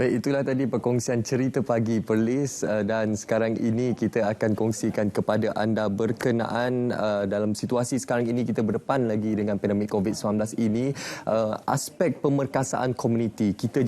Baik, itulah tadi perkongsian cerita pagi Perlis dan sekarang ini kita akan kongsikan kepada anda berkenaan dalam situasi sekarang ini kita berdepan lagi dengan pandemik COVID-19 ini, aspek pemerkasaan komuniti. Kita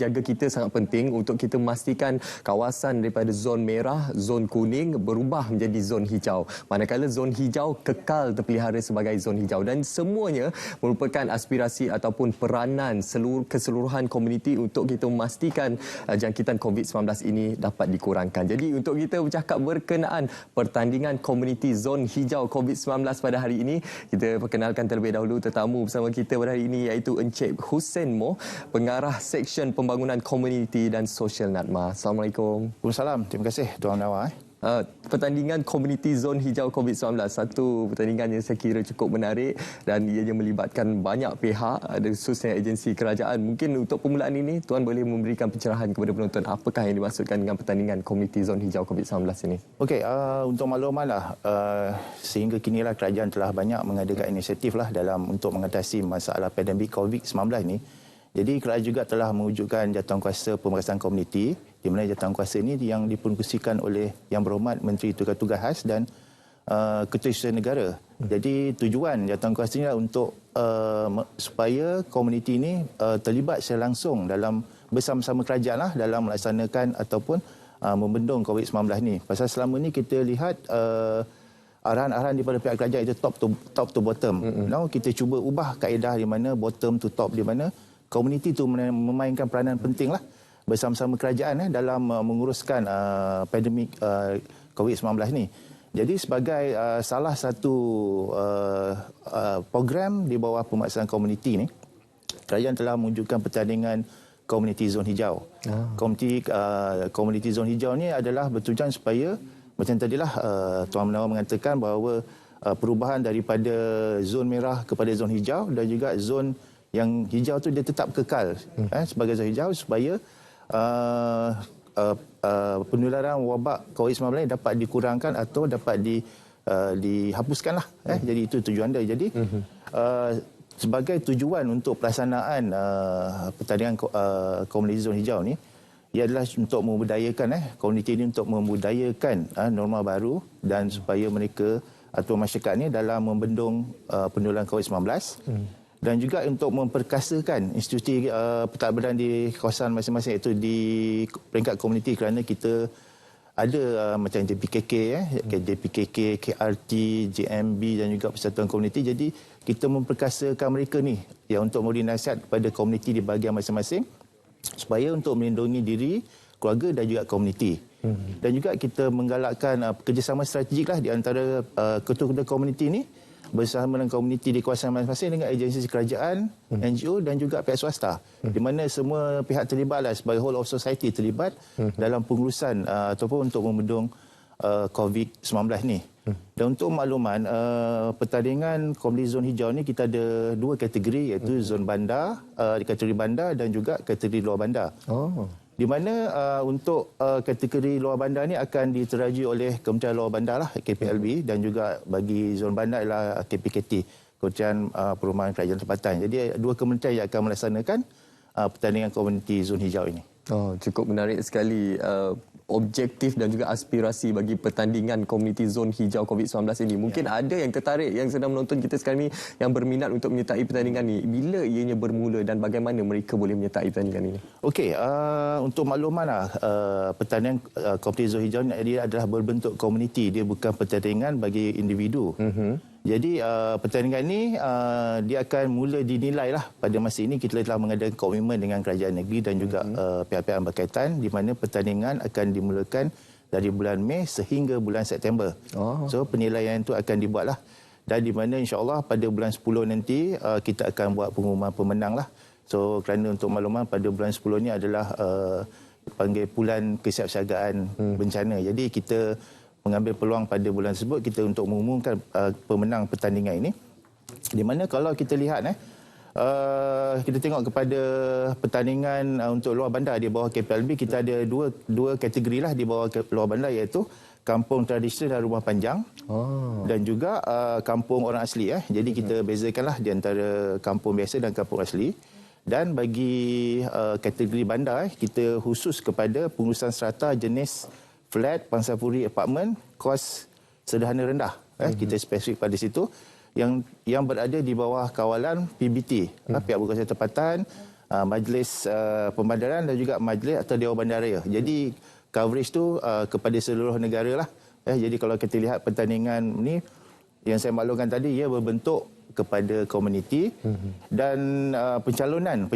sangat penting untuk kita memastikan kawasan daripada zon merah, zon kuning berubah menjadi zon hijau. Manakala zon hijau kekal terpelihara sebagai zon hijau dan semuanya merupakan aspirasi ataupun peranan keseluruhan komuniti untuk kita memastikan jangkitan COVID-19 ini dapat dikurangkan. Jadi untuk kita bercakap berkenaan pertandingan komuniti zon hijau COVID-19 pada hari ini, kita perkenalkan terlebih dahulu tetamu bersama kita pada hari ini iaitu Encik Hussein Moh, Pengarah Seksyen Pembangunan Komuniti dan Sosial NADMA. Assalamualaikum. Waalaikumsalam. Terima kasih Tuan Nawar. Pertandingan komuniti zon hijau COVID-19, satu pertandingan yang saya kira cukup menarik dan ianya melibatkan banyak pihak, khususnya agensi kerajaan. Mungkin untuk permulaan ini Tuan boleh memberikan pencerahan kepada penonton apakah yang dimaksudkan dengan pertandingan komuniti zon hijau COVID-19 ini. Okey, untuk maklumatlah, sehingga kinilah kerajaan telah banyak mengadakan inisiatif lah dalam untuk mengatasi masalah pandemik COVID-19 ini. Jadi kerajaan juga telah mewujudkan jawatankuasa pemerkasaan komuniti, di mana jawatankuasa ini yang dipengerusikan oleh Yang Berhormat Menteri Tugas Khas dan Ketua Isteri Negara. Jadi tujuan jawatankuasa ini adalah untuk supaya komuniti ini terlibat secara langsung dalam bersama-sama kerajaan lah dalam melaksanakan ataupun membendung COVID-19 ini. Pasal selama ini kita lihat arahan-arahan daripada pihak kerajaan itu top to bottom. Now kita cuba ubah kaedah di mana bottom to top, di mana komuniti itu memainkan peranan penting lah bersama-sama kerajaan dalam menguruskan pandemik COVID-19 ni. Jadi sebagai salah satu program di bawah pemaksaan komuniti ni, kerajaan telah mewujudkan pertandingan komuniti zon hijau. Komuniti zon hijau ni adalah bertujuan supaya macam tadilah Tuan Menawar mengatakan bahawa perubahan daripada zon merah kepada zon hijau dan juga zon yang hijau tu dia tetap kekal sebagai zon hijau supaya penularan wabak COVID-19 dapat dikurangkan atau dapat dihapuskan lah. Jadi itu tujuan dia. Jadi sebagai tujuan untuk pelaksanaan pertandingan komuniti zon hijau ni, ia adalah untuk membudayakan komuniti ini untuk membudayakan norma baru dan supaya mereka atau masyarakat ni dalam membendung penularan COVID-19. Dan juga untuk memperkasakan institusi pentadbiran di kawasan masing-masing, iaitu di peringkat komuniti, kerana kita ada macam JPKK, JPKK, KRT, JMB dan juga Persatuan Komuniti. Jadi kita memperkasakan mereka ni untuk memberi nasihat kepada komuniti di bahagian masing-masing supaya untuk melindungi diri, keluarga dan juga komuniti. Dan juga kita menggalakkan kerjasama strategik lah di antara ketua-ketua komuniti ni bersama dengan komuniti di kawasan masing-masing dengan agensi kerajaan, NGO dan juga pihak swasta, di mana semua pihak terlibatlah sebagai whole of society terlibat dalam pengurusan ataupun untuk membendung COVID-19 ni. Dan untuk makluman, pertandingan komuniti zon hijau ni kita ada dua kategori, iaitu zon bandar, kategori bandar dan juga kategori luar bandar. Di mana untuk kategori luar bandar ni akan diteraju oleh Kementerian Luar Bandar lah, KPLB, dan juga bagi zon bandar adalah KPKT, Kementerian Perumahan Kerajaan Tempatan. Jadi dua kementerian yang akan melaksanakan pertandingan komuniti zon hijau ini. Cukup menarik sekali objektif dan juga aspirasi bagi pertandingan komuniti zon hijau COVID-19 ini. Mungkin ada yang tertarik, yang sedang menonton kita sekarang ni, yang berminat untuk menyertai pertandingan ini. Bila ianya bermula dan bagaimana mereka boleh menyertai pertandingan ini? Okey, untuk makluman pertandingan komuniti zon hijau ini adalah berbentuk komuniti. Dia bukan pertandingan bagi individu. Jadi pertandingan ini dia akan mula dinilai lah pada masa ini. Kita telah mengadakan komitmen dengan kerajaan negeri dan juga pihak-pihak yang berkaitan, di mana pertandingan akan dimulakan dari bulan Mei sehingga bulan September. So penilaian itu akan dibuatlah, dan di mana insya-Allah pada bulan 10 nanti kita akan buat pengumuman pemenang lah. So kerana untuk makluman pada bulan 10 ni adalah panggil bulan kesiapsiagaan bencana. Jadi kita mengambil peluang pada bulan tersebut kita untuk mengumumkan pemenang pertandingan ini. Di mana kalau kita lihat kita tengok kepada pertandingan untuk luar bandar di bawah KPLB, kita ada dua kategori lah di bawah luar bandar, iaitu kampung tradisional dan rumah panjang dan juga kampung orang asli. Jadi kita bezakanlah di antara kampung biasa dan kampung asli. Dan bagi kategori bandar, kita khusus kepada pengurusan strata jenis flat, pangsapuri, apartmen, kos sederhana rendah. Kita spesifik pada situ yang berada di bawah kawalan PBT, pihak berkuasa tempatan, majlis pembandaran dan juga majlis atau Dewan Bandaraya. Jadi coverage tu kepada seluruh negara lah. Jadi kalau kita lihat pertandingan ni yang saya maklumkan tadi, ia berbentuk kepada komuniti dan pencalonan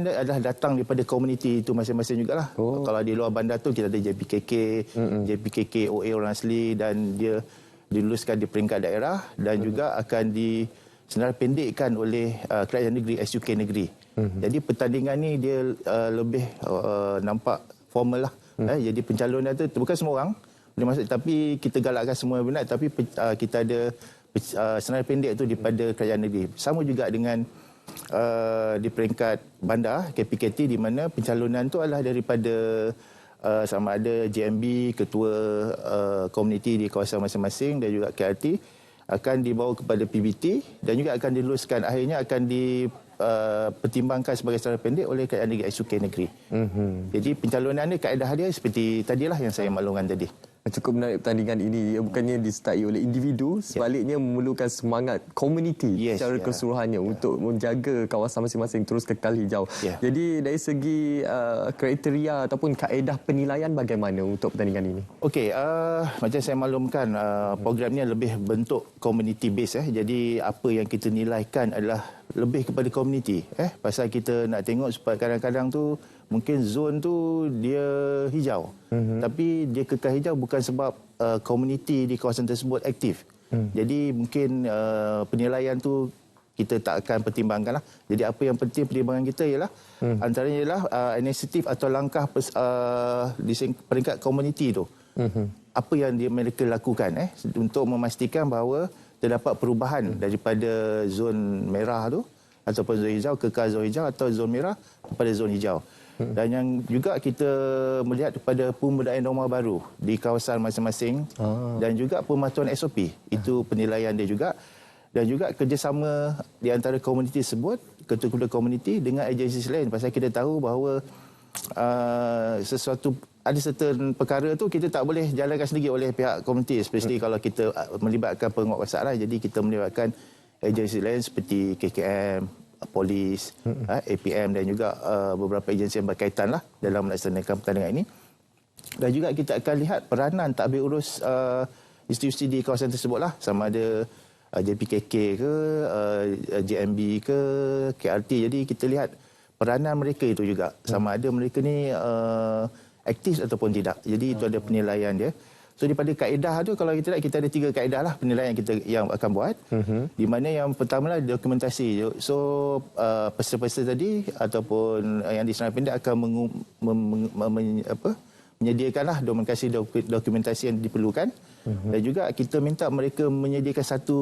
dia adalah datang daripada komuniti itu masing-masing jugalah. Kalau di luar bandar tu kita ada JPKK, OA orang asli, dan dia diluluskan di peringkat daerah dan juga akan sebenarnya pendekkan oleh kerajaan negeri, SUK negeri. Jadi pertandingan ni dia lebih nampak formal lah. Jadi pencalonan tu bukan semua orang boleh masuk, tapi kita galakkan semua yang benar, tapi kita ada senarai pendek tu daripada kerajaan negeri. Sama juga dengan di peringkat bandar KPKT, di mana pencalonan tu adalah daripada sama ada JMB, ketua komuniti di kawasan masing-masing, dan juga KRT akan dibawa kepada PBT dan juga akan diluluskan, akhirnya akan dipertimbangkan sebagai senarai pendek oleh kerajaan negeri, SUK negeri. Jadi pencalonan ni kaedah dia seperti tadilah yang saya maklumkan tadi. Cukup menarik pertandingan ini. Ia bukannya disertai oleh individu, sebaliknya memerlukan semangat komuniti secara keseluruhannya untuk menjaga kawasan masing-masing terus kekal hijau. Jadi dari segi kriteria ataupun kaedah penilaian bagaimana untuk pertandingan ini? Okey, macam saya maklumkan, program ni lebih bentuk community base. Jadi apa yang kita nilaikan adalah lebih kepada komuniti. Pasal kita nak tengok supaya kadang-kadang tu mungkin zon tu dia hijau. Tapi dia kekal hijau bukan sebab komuniti di kawasan tersebut aktif. Jadi mungkin penilaian tu kita tak akan pertimbangkan lah. Jadi apa yang penting pertimbangan kita ialah antaranya ialah inisiatif atau langkah di peringkat komuniti tu. Apa yang mereka lakukan untuk memastikan bahawa terdapat perubahan daripada zon merah tu ataupun zon hijau, kekal zon hijau, atau zon merah kepada zon hijau. Dan yang juga kita melihat kepada pembudayaan norma baru di kawasan masing-masing dan juga pematuhan SOP. Itu penilaian dia juga. Dan juga kerjasama di antara komuniti tersebut, ketua-ketua komuniti dengan agensi lain. Pasal kita tahu bahawa ada certain perkara tu kita tak boleh jalankan sendiri oleh pihak komuniti, especially kalau kita melibatkan penguatkuasaan lah. Jadi kita melibatkan agensi lain seperti KKM, polis, APM dan juga beberapa agensi yang berkaitan lah dalam melaksanakan pertandingan ini. Dan juga kita akan lihat peranan tadbir urus institusi di kawasan tersebut lah, sama ada JPKK ke, JMB ke, KRT. Jadi kita lihat peranan mereka itu juga, sama ada mereka ni aktif ataupun tidak. Jadi itu ada penilaian dia. So daripada kaedah tu, kalau kita lihat, kita ada 3 kaedah lah penilaian yang akan buat. Di mana yang pertama lah dokumentasi. So peserta-peserta tadi ataupun yang di senarai pendek akan menyediakan lah dokumentasi yang diperlukan. Dan juga kita minta mereka menyediakan satu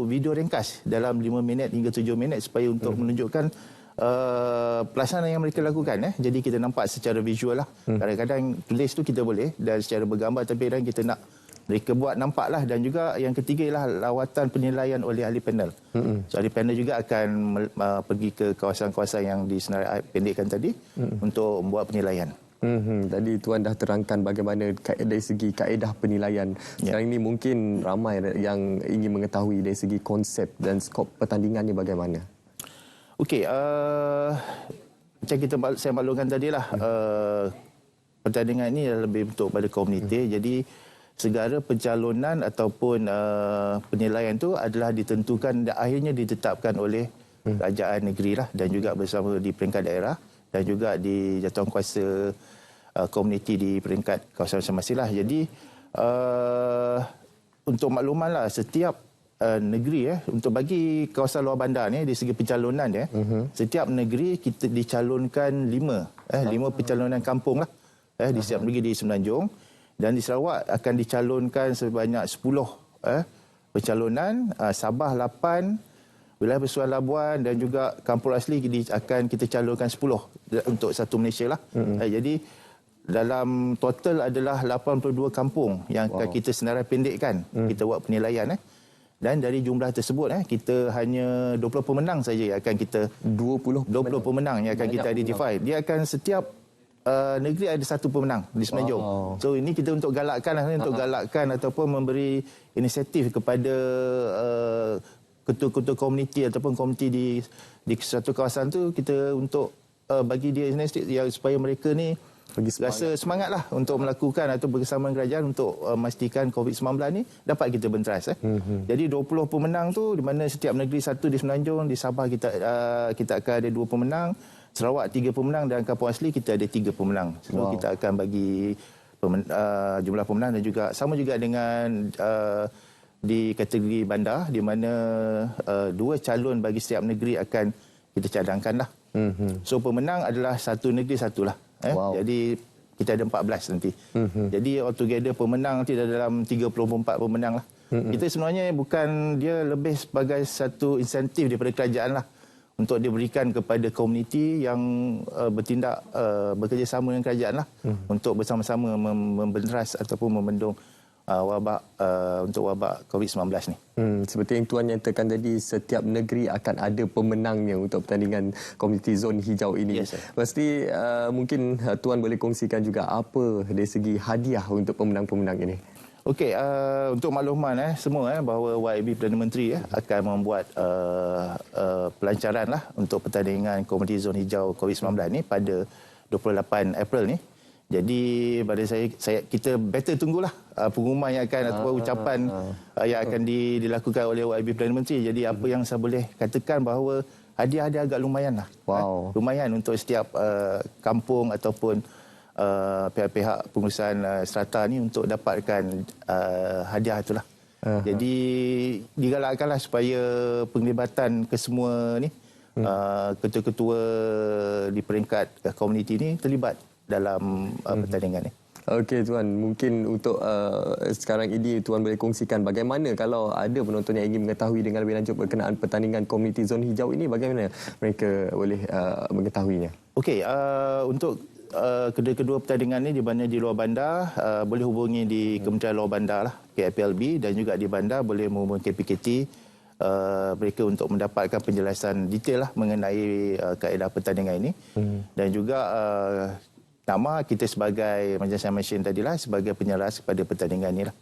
video ringkas dalam 5 minit hingga 7 minit supaya untuk menunjukkan pelaksanaan yang mereka lakukan. Jadi kita nampak secara visual lah. Kadang-kadang tulis tu kita boleh dan secara bergambar, tapi kadang kita nak mereka buat nampak lah. Dan juga yang ketiga ialah lawatan penilaian oleh ahli panel. So ahli panel juga akan pergi ke kawasan-kawasan yang disenarai pendekkan tadi untuk membuat penilaian. Tadi Tuan dah terangkan bagaimana dari segi kaedah penilaian. Sekarang ini mungkin ramai yang ingin mengetahui dari segi konsep dan skop pertandingannya bagaimana. Okey, macam saya maklumkan tadi lah, pertandingan ini lebih bentuk pada komuniti. Jadi segala pencalonan ataupun penilaian itu adalah ditentukan dan akhirnya ditetapkan oleh kerajaan negeri lah, dan juga bersama di peringkat daerah dan juga di jawatankuasa komuniti di peringkat kawasan masing-masing lah. Jadi untuk makluman lah, setiap negeri untuk bagi kawasan luar bandar ni dari segi pencalonan setiap negeri kita dicalonkan 5 pencalonan kampung lah di setiap negeri. Di Semenanjung dan di Sarawak akan dicalonkan sebanyak 10 pencalonan, Sabah 8, wilayah Persuan Labuan dan juga kampung asli akan kita calonkan 10 untuk satu Malaysia lah. Jadi dalam total adalah 82 kampung yang akan kita senarai pendekkan. Kita buat penilaian. dan dari jumlah tersebut kita hanya 20 pemenang saja yang akan kita 20 pemenang yang akan kita identify. Dia akan setiap negeri ada satu pemenang di Semenanjung. So ini kita untuk galakkan ataupun memberi inisiatif kepada ketua-ketua komuniti ataupun komuniti di satu kawasan tu, kita untuk bagi dia inisiatif supaya mereka ni rasa semangatlah untuk melakukan atau bersama dengan kerajaan untuk memastikan COVID-19 ni dapat kita benteras. Jadi 20 pemenang tu, di mana setiap negeri satu di Semenanjung, di Sabah kita akan ada 2 pemenang, Sarawak 3 pemenang dan Kampung Asli kita ada 3 pemenang. So kita akan bagi jumlah pemenang dan juga sama juga dengan di kategori bandar, di mana 2 calon bagi setiap negeri akan kita cadangkan lah. So pemenang adalah satu negeri satulah. Jadi kita ada 14 nanti. Jadi altogether pemenang nanti dalam 34 pemenang lah. Kita sebenarnya bukan, dia lebih sebagai satu insentif daripada kerajaan lah untuk diberikan kepada komuniti yang bertindak bekerjasama dengan kerajaan lah untuk bersama-sama membenteras ataupun membendung untuk wabak COVID-19 ni. Seperti yang Tuan nyatakan tadi, setiap negeri akan ada pemenangnya untuk pertandingan komuniti zon hijau ini. Yes, pasti mungkin Tuan boleh kongsikan juga apa dari segi hadiah untuk pemenang-pemenang ini. Okey, untuk makluman semua bahawa YB Perdana Menteri akan membuat pelancaran lah untuk pertandingan komuniti zon hijau COVID-19 ni pada 28 April ni. Jadi pada kita better tunggulah pengumuman yang akan ataupun ucapan yang akan dilakukan oleh YB Perdana Menteri. Jadi apa yang saya boleh katakan bahawa hadiah agak lumayan lah. Lumayan untuk setiap kampung ataupun pihak-pihak pengurusan strata ni untuk dapatkan hadiah itulah. Jadi digalakkanlah supaya penglibatan kesemua ni ketua-ketua di peringkat komuniti ni terlibat dalam pertandingan ni. Okey Tuan, mungkin untuk sekarang ini Tuan boleh kongsikan bagaimana kalau ada penonton yang ingin mengetahui dengan lebih lanjut berkenaan pertandingan komuniti zon hijau ini, bagaimana mereka boleh mengetahuinya? Okey, untuk kedua-kedua pertandingan ni di mana di luar bandar, boleh hubungi di Kementerian Luar Bandar lah, KPLB, dan juga di bandar boleh menghubungi KPKT mereka untuk mendapatkan penjelasan detail lah mengenai kaedah pertandingan ini. Dan juga nama kita sebagai, macam saya mention tadilah, sebagai penyeras kepada pertandingan ini lah.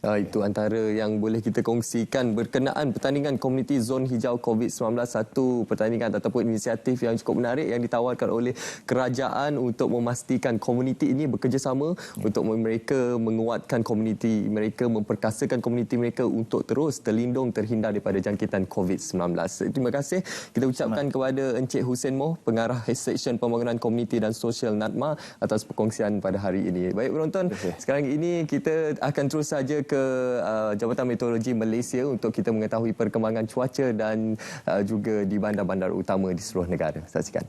Itu antara yang boleh kita kongsikan berkenaan pertandingan komuniti zon hijau COVID-19, satu pertandingan ataupun inisiatif yang cukup menarik yang ditawarkan oleh kerajaan untuk memastikan komuniti ini bekerjasama untuk mereka menguatkan komuniti mereka, memperkasakan komuniti mereka untuk terus terlindung, terhindar daripada jangkitan COVID-19. Terima kasih kita ucapkan kepada Encik Hussein Moh, Pengarah Seksyen Pembangunan Komuniti dan Sosial NADMA atas perkongsian pada hari ini. Baik penonton, sekarang ini kita akan terus saja ke Jabatan Meteorologi Malaysia untuk kita mengetahui perkembangan cuaca dan juga di bandar-bandar utama di seluruh negara. Saksikan.